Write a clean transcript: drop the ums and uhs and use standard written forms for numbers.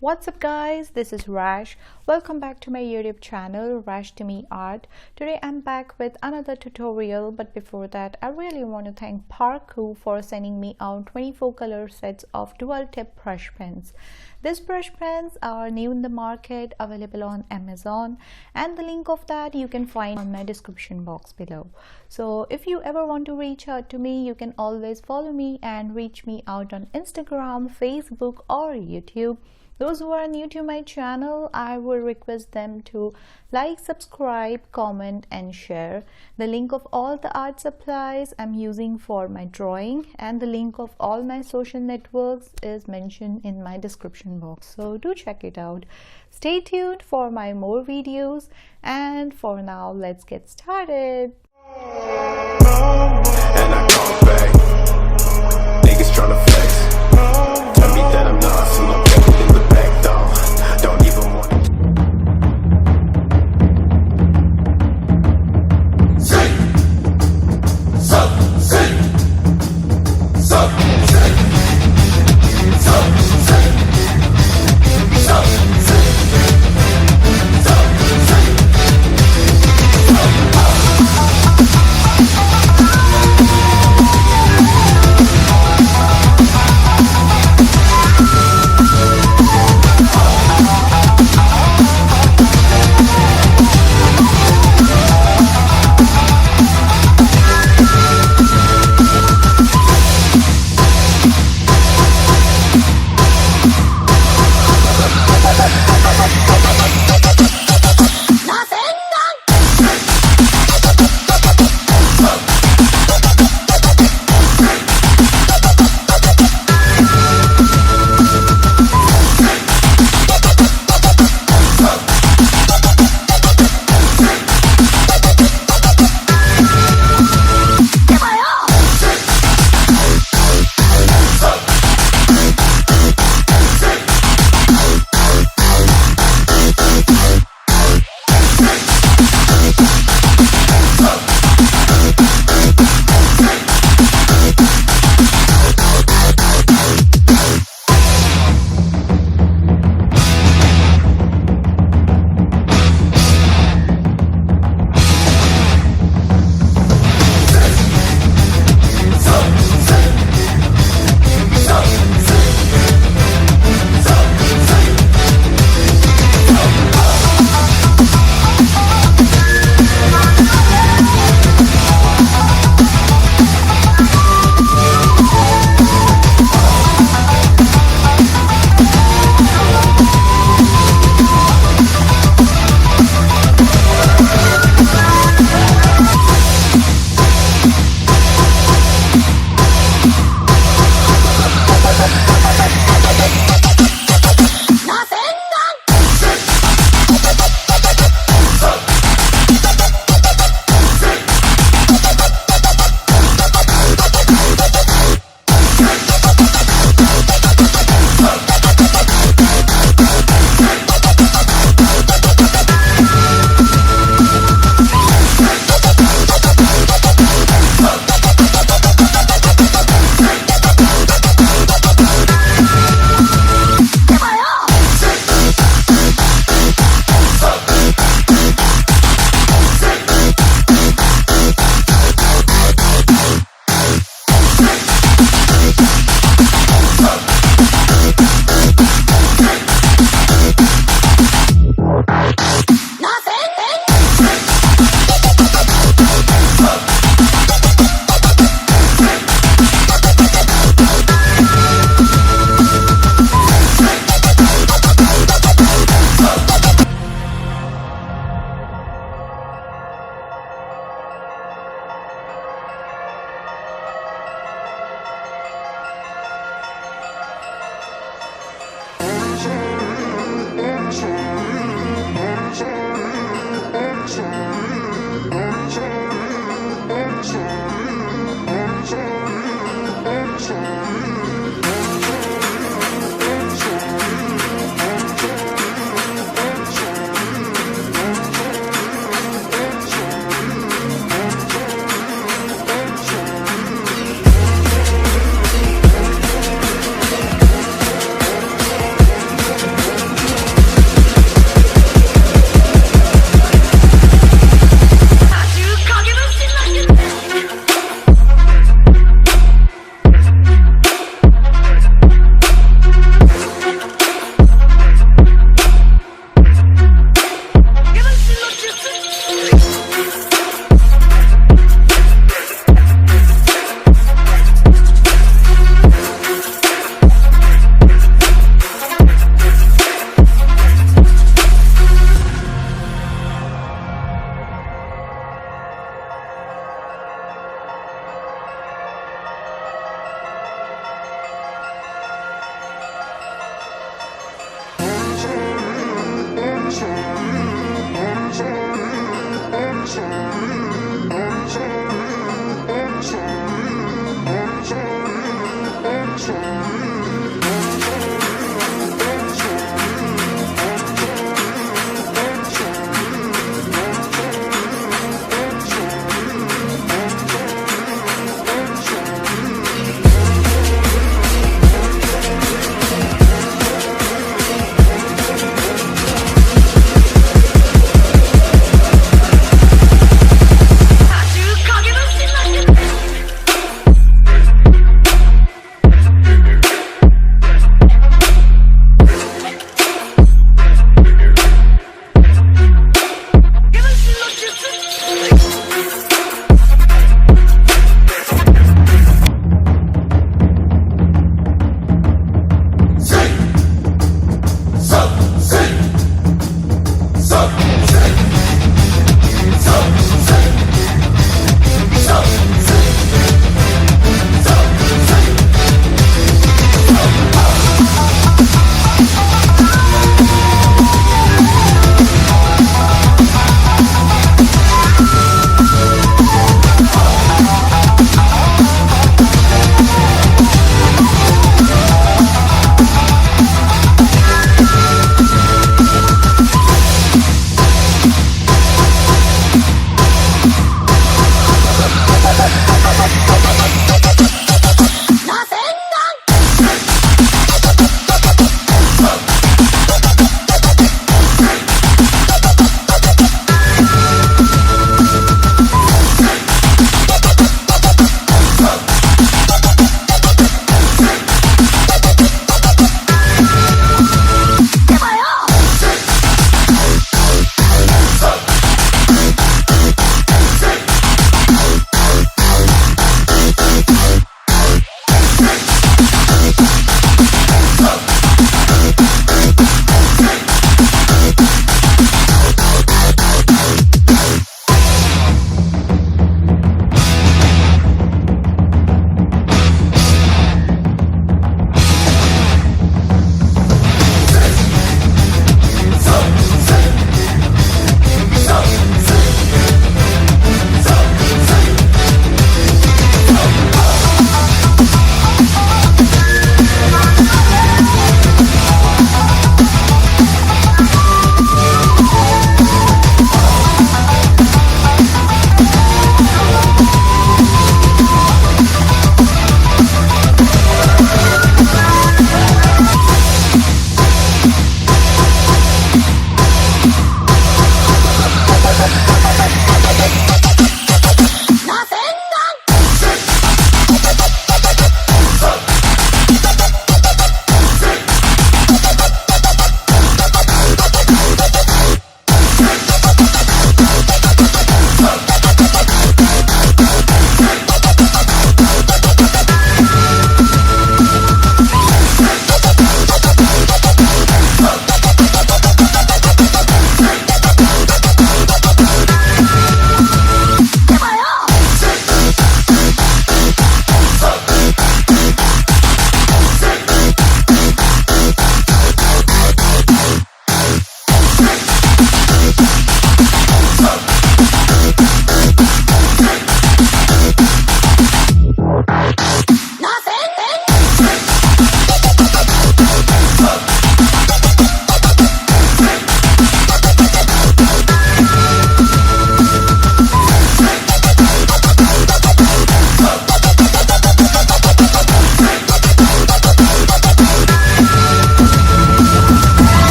What's up guys, this is Rash. Welcome back to my YouTube channel Rash to Me Art. Today I'm back with another tutorial, but before that I really want to thank Parkoo for sending me out 24 color sets of dual tip brush pens. These brush pens are new in the market, available on Amazon, and the link of that you can find on my description box below. So if you ever want to reach out to me, you can always follow me and reach me out on Instagram, Facebook or YouTube. Those who are new to my channel, I would request them to like, subscribe, comment and share. The link of all the art supplies I'm using for my drawing and the link of all my social networks is mentioned in my description box. So do check it out. Stay tuned for my more videos, and for now let's get started. And I come back. Niggas tryna